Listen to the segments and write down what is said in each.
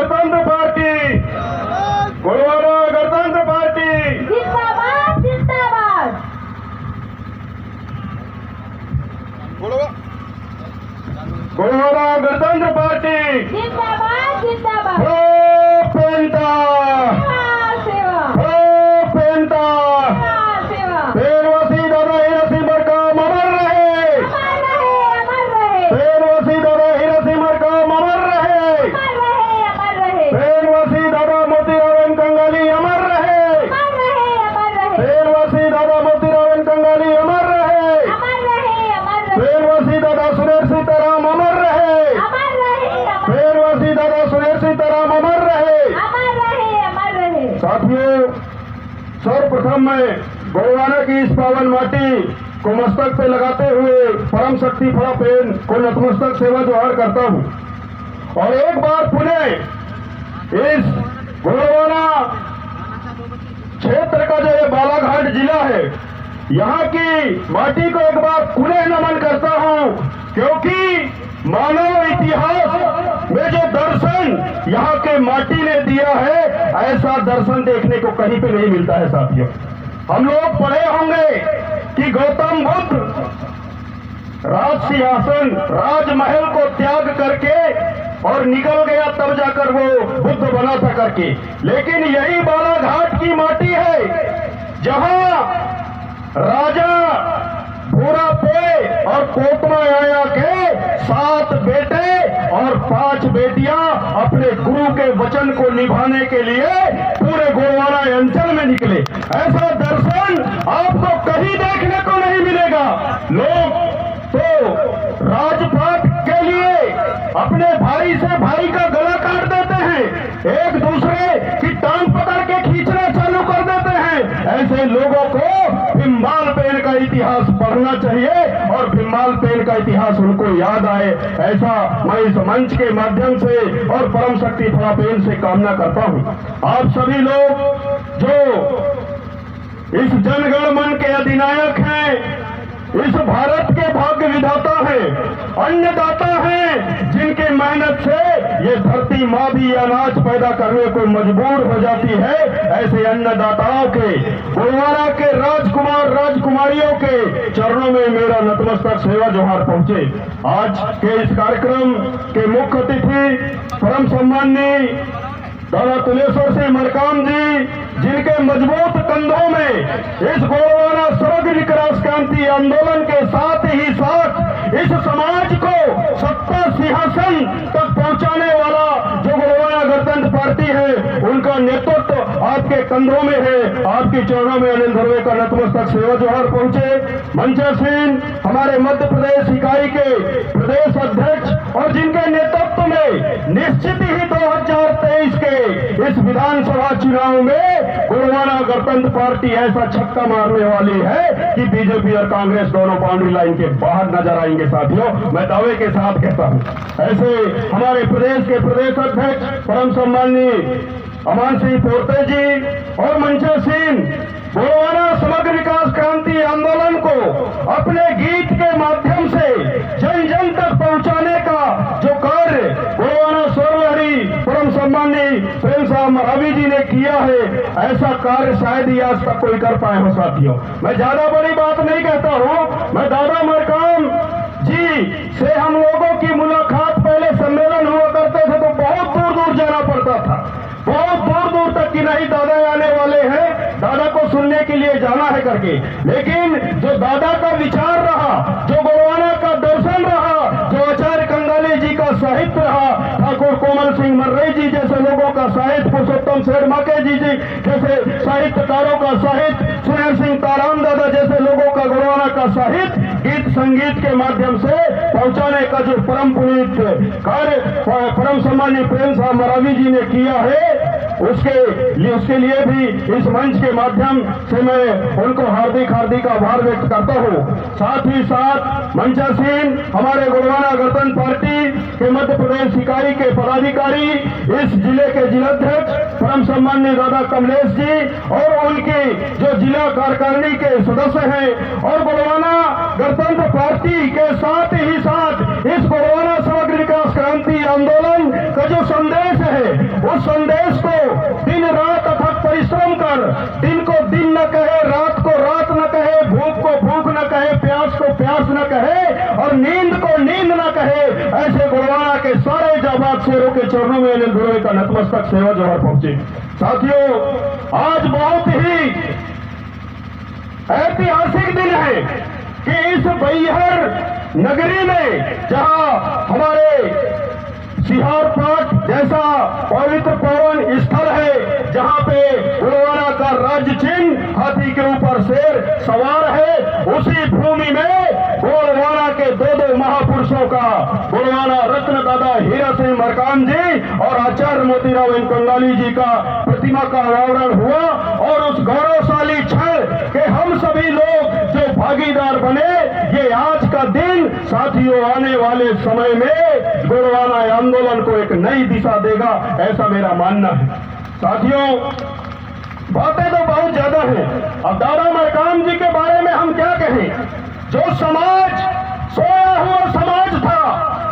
गणतंत्र पार्टी, गोलवारा गणतंत्र पार्टी जिंदाबाद जिंदाबाद। गोलवारा गणतंत्र पार्टी जिंदाबाद जिंदाबाद। हो पेंटा, सेवा हो पेंटा, सेवा पेरवसी दादा हिरसी मरकाम अमर रहे, अमर रहे पेरवसी दादा हिरसी मरकाम अमर रहे, अमर रहे पेरवसी दादा मोतीराव कंगाली अमर रहे, पेरवसी दादा मोतीराव कंगाली अमर रहे, पेरवसी दादा सुरेश सीताराम अमर रहे, पेरवसी दादा सुरेश सीताराम अमर रहे। साथियों, सर्वप्रथम मैं गोलवारा की इस पावन माटी को मस्तक पे लगाते हुए परम शक्ति फड़ा पेन को नतमस्तक सेवा जोहार करता हूँ और एक बार पुनः इस गोलवारा क्षेत्र का जो ये बालाघाट जिला है, यहाँ की माटी को एक बार पुनः नमन करता हूँ, क्योंकि मानव इतिहास में जो दर्शन यहाँ के माटी ने दिया है, ऐसा दर्शन देखने को कहीं पे नहीं मिलता है। साथियों, हम लोग पढ़े होंगे कि गौतम बुद्ध राज सिंहासन राजमहल को त्याग करके और निकल गया, तब जाकर वो बुद्ध बना था करके। लेकिन यही बालाघाट की माटी है जहां राजा भूरा पे और कोटमा आया के 7 बेटे और 5 बेटियां अपने गुरु के वचन को निभाने के लिए पूरे गोलवारा अंचल में निकले। ऐसा दर्शन आपको कहीं देखने को नहीं मिलेगा। लोग तो राजपाट के लिए अपने भाई से भाई का गला काट देते हैं, एक दूसरे की टांग पकड़ के खींचना चालू कर देते हैं। ऐसे लोगों को भीमबाल पेन का इतिहास पढ़ना चाहिए और भीमबाल पेन का इतिहास उनको याद आए, ऐसा मैं इस मंच के माध्यम से और परम शक्ति फड़ा पेन से कामना करता हूं। आप सभी लोग जो इस जनगण मन के अधिनायक हैं, इस भारत के भाग्य विधाता हैं, अन्नदाता हैं, जिनके मेहनत से ये धरती माँ भी अनाज पैदा करने को मजबूर हो जाती है, ऐसे अन्नदाताओं के, गोलवारा के राजकुमार राजकुमारियों के चरणों में मेरा नतमस्तक सेवा जोहार पहुंचे। आज के इस कार्यक्रम के मुख्य अतिथि परम सम्माननीय दादा तुलेश्वर सिंह मरकाम जी, जिनके मजबूत कंधों में इस गोलवारा समग्र विकास क्रांति आंदोलन के साथ ही साथ इस समाज को सत्ता सिंहासन तक पहुंचाने वाला जो गोलवारा गणतंत्र पार्टी है, उनका नेतृत्व आपके कंधों में है। आपके चरणों में अनिल धरवे का नतमस्तक सेवा जोहार पहुंचे। मंचा सिंह हमारे मध्य प्रदेश इकाई के प्रदेश अध्यक्ष और जिनके नेतृत्व में निश्चित ही 2023 के इस विधानसभा चुनाव में गोलवारा गणतंत्र पार्टी ऐसा छक्का मारने वाली है कि बीजेपी और कांग्रेस दोनों बाउंड्री लाइन के बाहर नजर आएंगे। साथियों, मैं दावे के साथ कहता हूं, ऐसे हमारे प्रदेश के प्रदेश अध्यक्ष परम सम्माननीय अमान सिंह पोर्ते जी और मंचा सिंह गोलवारा समग्र विकास क्रांति आंदोलन को अपने गीत के माध्यम से जन जन तक पहुंचाने का जो कार्य गोलवारा स्वरलहरी परम सम्माननीय प्रेम साहब महावी जी ने किया है, ऐसा कार्य शायद ही आज तक कोई कर पाए हो। साथियों, मैं ज्यादा बड़ी बात नहीं कहता हूं। मैं दादा मरकाम जी से हम लोगों की मुलाकात पहले सम्मेलन हुआ करते थे तो बहुत दूर दूर जाना पड़ता था, बहुत दूर दूर तक की नहीं दादा आने वाले हैं, दादा को सुनने के लिए जाना है करके। लेकिन जो दादा का विचार रहा, जो गोलवारा का दर्शन रहा, जो आचार्य कंगाली जी का साहित्य रहा, ठाकुर कोमल सिंह मर्रे जी जैसे लोगों का साहित्य, पुरुषोत्तम शेर माके जी जैसे साहित्यकारों का साहित्य, सुनील सिंह ताराम दादा जैसे लोगों का गोलवारा का साहित्य गीत संगीत के माध्यम से पहुंचाने का जो परम पुनीत कार्य परम सम्माननीय प्रेम साहब मरावी जी ने किया है, उसके लिए भी इस मंच के माध्यम से मैं उनको हार्दिक हार्दिक आभार व्यक्त करता हूं। साथ ही साथ मंचा सिंह हमारे गोलवारा गणतंत्र पार्टी के मध्य प्रदेश इकाई के पदाधिकारी, इस जिले के जिलाध्यक्ष परम सम्माननीय दादा कमलेश जी और उनकी जो जिला कार्यकारिणी के सदस्य हैं और गोलवारा गणतंत्र पार्टी के साथ ही साथ इस गोलवारा समग्र विकास क्रांति आंदोलन का जो संदेश है संदेश को दिन रात अथक परिश्रम कर, दिन को दिन न कहे, रात को रात न कहे, भूख को भूख न कहे, प्यास को प्यास न कहे और नींद को नींद न कहे, ऐसे गुरुवाना के सारे जाबाज शेरों के चरणों में अनिल गुरुए का नतमस्तक सेवा जोहर पहुंचे। साथियों, आज बहुत ही ऐतिहासिक दिन है कि इस बैहर नगरी में जहां हमारे सिहार पाट जैसा पवित्र पावन स्थल है, जहां पे गुरुवाना का राज्य चिन्ह हाथी के ऊपर शेर सवार है, उसी भूमि में गुरुवाना के दो महापुरुषों का, गुरुवाना रत्न दादा हीरा सिंह मरकाम जी और आचार्य मोतीराव कंगाली जी का प्रतिमा का अनावरण हुआ। और उस गौरवशाली क्षण के हम सभी लोग जो भागीदार बने, ये आज का दिन साथियों आने वाले समय में गुरुवाना आंदोलन को एक नई दिशा देगा, ऐसा मेरा मानना है। साथियों, बातें तो बहुत ज्यादा हैं। अब दादा मरकाम जी के बारे में हम क्या कहें? जो समाज सोया हुआ समाज था,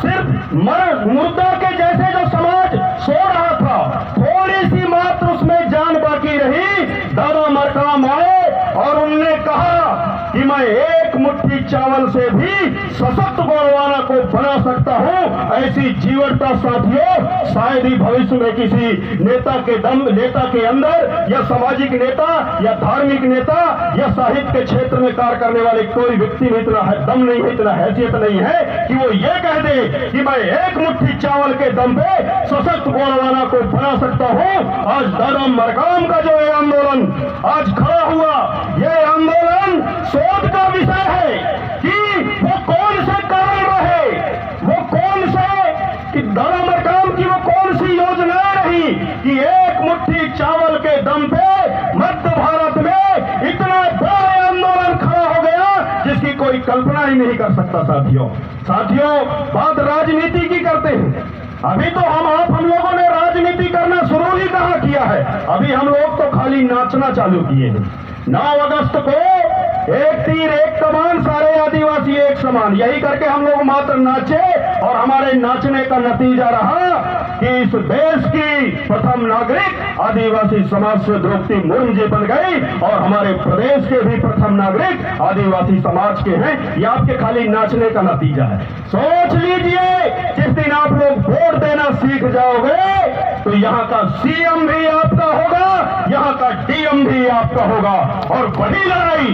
सिर्फ मुर्दा के जैसे जो समाज सो रहा था, थोड़ी सी मात्र उसमें जान बाकी रही। दादा मरकाम आए और उनने कहा कि मैं एक मुट्ठी चावल से भी सशक्त गुरुवाना को बना सकता हूं। ऐसी जीवटता साथियों शायद ही भविष्य में किसी नेता के अंदर या सामाजिक नेता या धार्मिक नेता या साहित्य के क्षेत्र में कार्य करने वाले कोई व्यक्ति में इतना दम नहीं है, इतना हैसियत नहीं है कि वो ये कह दे कि मैं एक मुट्ठी चावल के दम पे सशक्त गुरुवाना को बना सकता हूं। आज दादा मरकाम का जो ये आंदोलन आज खड़ा हुआ, ये आंदोलन शोध का विषय है कि वो कौन से कारण रहे, वो कौन से कि दादा मरकाम की वो कौन सी योजनाएं रही कि एक मुट्ठी चावल के दम पे मध्य भारत में इतना बड़ा आंदोलन खड़ा हो गया जिसकी कोई कल्पना ही नहीं कर सकता। साथियों, बात राजनीति की करते हैं। अभी तो हम लोगों ने राजनीति करना शुरू ही कहाँ किया है, अभी हम लोग तो खाली नाचना चालू किए हैं। 9 अगस्त को एक तीर एक कमान, सारे आदिवासी एक समान, यही करके हम लोग मात्र नाचे और हमारे नाचने का नतीजा रहा कि इस देश की प्रथम नागरिक आदिवासी समाज से द्रौपदी मुर्मू जी बन गई और हमारे प्रदेश के भी प्रथम नागरिक आदिवासी समाज के हैं। ये आपके खाली नाचने का नतीजा है। सोच लीजिए, जिस दिन आप लोग वोट देना सीख जाओगे तो यहाँ का सीएम भी आपका होगा, यहाँ का डीएम भी आपका होगा। और बड़ी लड़ाई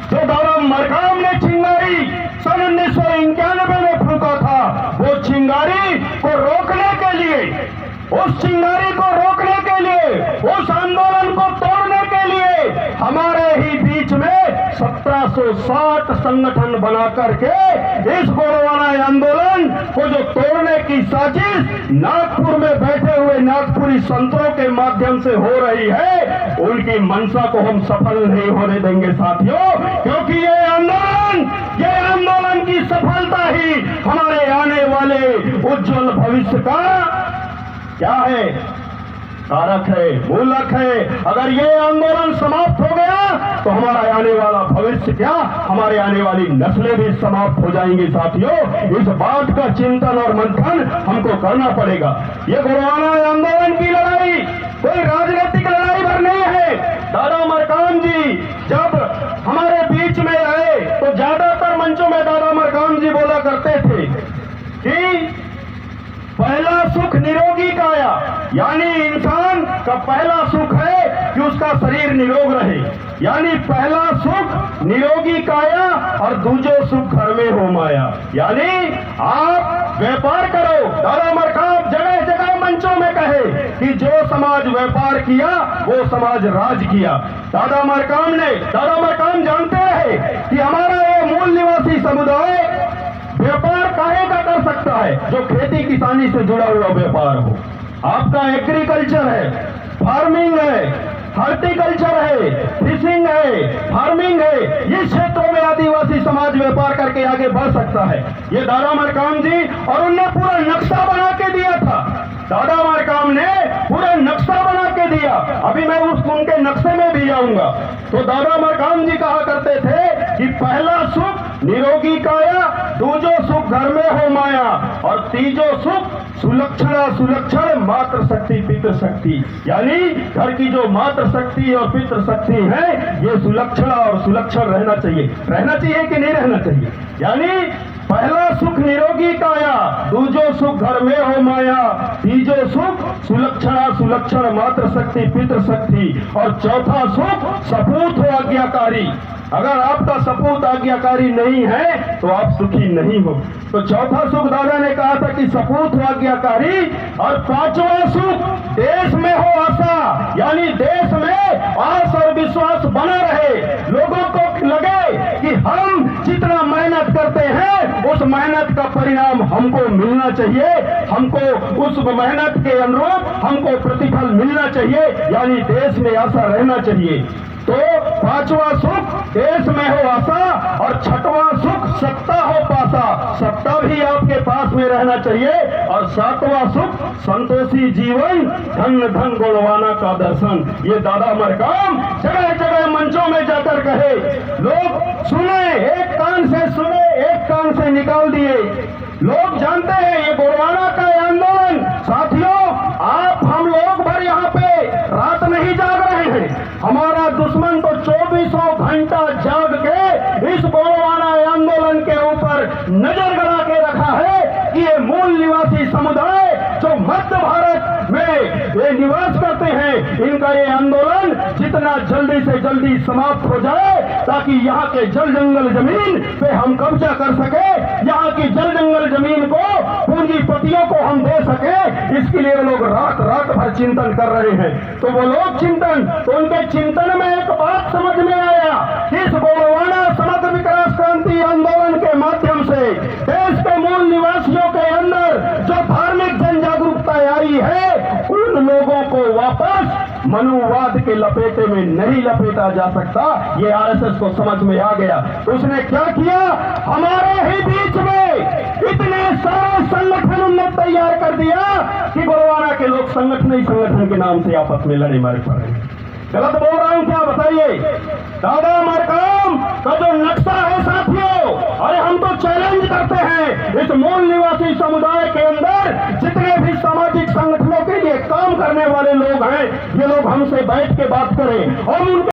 जो दादा मरकाम ने चिंगारी सन 1991 में फूंका था, वो चिंगारी को रोकने के लिए, उस चिंगारी को रोकने के लिए, उस आंदोलन को तोड़ने के लिए हमारे ही बीच में 1760 संगठन बना करके इस गुरुवाना आंदोलन को जो तोड़ने की साजिश नागपुर में बैठे हुए नागपुरी संतों के माध्यम से हो रही है, उनकी मंशा को हम सफल नहीं होने देंगे साथियों, क्योंकि ये आंदोलन की सफलता ही हमारे आने वाले उज्जवल भविष्य का क्या है, कारक है, मूलक है। अगर ये आंदोलन समाप्त हो गया तो हमारा आने वाला भविष्य क्या, हमारे आने वाली नस्लें भी समाप्त हो जाएंगी। साथियों, इस बात का चिंतन और मंथन हमको करना पड़ेगा। ये गुरुवाना आंदोलन की लड़ाई कोई राजनीतिक लड़ाई भर नहीं है। दादा मरकाम जी जब हमारे बीच में आए तो ज्यादातर मंचों में दादा मरकाम जी बोला करते थे कि पहला सुख निरोगी काया, यानी इंसान का पहला सुख है कि उसका शरीर निरोग रहे, यानी पहला सुख निरोगी काया और दूजो सुख घर में हो माया। यानी आप व्यापार करो। दादा मरकाम जगह जगह मंचों में कहे कि जो समाज व्यापार किया वो समाज राज किया। दादा मरकाम जानते रहे कि हमारा ये मूल निवासी समुदाय व्यापार काहे का कर सकता है जो खेती किसानी से जुड़ा हुआ व्यापार हो। आपका एग्रीकल्चर है, फार्मिंग है, हॉर्टिकल्चर है, फिशिंग है, फार्मिंग है, इस क्षेत्रों में आदिवासी समाज व्यापार करके आगे बढ़ सकता है। ये दादा मरकाम जी और उनने पूरा नक्शा बना के दिया था। दादा मरकाम ने पूरा नक्शा बना के दिया। अभी मैं उनके नक्शे में भी जाऊंगा। तो दादा मरकाम जी कहा करते थे कि पहला सुख निरोगी काया, दूजो सुख घर में हो माया और तीजो सुख सुलक्षणा सुलक्षण मातृ शक्ति पितृ शक्ति, यानी घर की जो मातृ शक्ति और पितृ शक्ति है ये सुलक्षणा और सुलक्षण रहना चाहिए कि नहीं रहना चाहिए। यानी पहला सुख निरोगी काया, दूजो सुख घर में हो माया, तीजो सुख सुलक्षणा सुलक्षण मातृ शक्ति पितृ शक्ति, और चौथा सुख सपूत हो आज्ञाकारी। अगर आपका सपूत आज्ञाकारी नहीं है तो आप सुखी नहीं हो। तो चौथा सुख दादा ने कहा था कि सपूत हो आज्ञाकारी, और पांचवा सुख देश में हो आशा, यानी देश में आस और विश्वास बना रहे, लोगों को लगे कि हम जितना मेहनत करते हैं उस मेहनत का परिणाम हमको मिलना चाहिए, हमको उस मेहनत के अनुरूप हमको प्रतिफल मिलना चाहिए, यानी देश में आशा रहना चाहिए। तो पांचवा सुख देश में हो आशा, और छठवां सुख सत्ता हो पासा, सत्ता भी आपके पास में रहना चाहिए, और सातवां सुख संतोषी जीवन, धन धन गुणवाना का दर्शन। ये दादा मरकाम जगह जगह मंचों में जाकर कहे, लोग सुने, एक कान से सुने एक कान से निकाल दिए। लोग जानते हैं ये गुणवाना का आंदोलन, साथियों आप हम लोग भर यहाँ पे रात नहीं जाग रहे हैं, हमारा दुश्मन तो 2400 घंटा जाग के इस गोलवाना आंदोलन के ऊपर नजर गड़ा के रखा है कि ये मूल निवासी समुदाय जो मध्य भारत में ये निवास करते हैं, इनका ये आंदोलन जितना जल्दी से जल्दी समाप्त हो जाए, ताकि यहाँ के जल जंगल जमीन पे हम कब्जा कर सके, यहाँ की जल जंगल जमीन को पूंजीपतियों को हम दे सके, इसके लिए लोग रात रात भर चिंतन कर रहे हैं। तो वो लोग चिंतन, तो उनके चिंतन में एक बात समझ में आया, इस गोलवाना समग्र विकास क्रांति आंदोलन के माध्यम से देश के मूल निवासियों के अंदर जो धार्मिक जन जागरूकता आई है, उन लोगों को वापस मनुवाद के लपेटे में नहीं लपेटा जा सकता। ये आरएसएस को समझ में आ गया। उसने क्या किया, हमारे ही बीच में इतने सारे संगठन उन्होंने तैयार कर दिया कि गोलवाना के लोग संगठन के नाम से आपस में लड़े मारे पड़ रहे हैं। गलत बोल रहा हूं क्या बताइए? दादा मरकाम का जो नक्शा है साथियों, अरे हम तो चैलेंज करते हैं इस मूल निवासी समुदाय के अंदर जितने भी सामाजिक संगठनों के लिए काम करने वाले लोग हैं, ये लोग हमसे बैठ के बात करें और उनके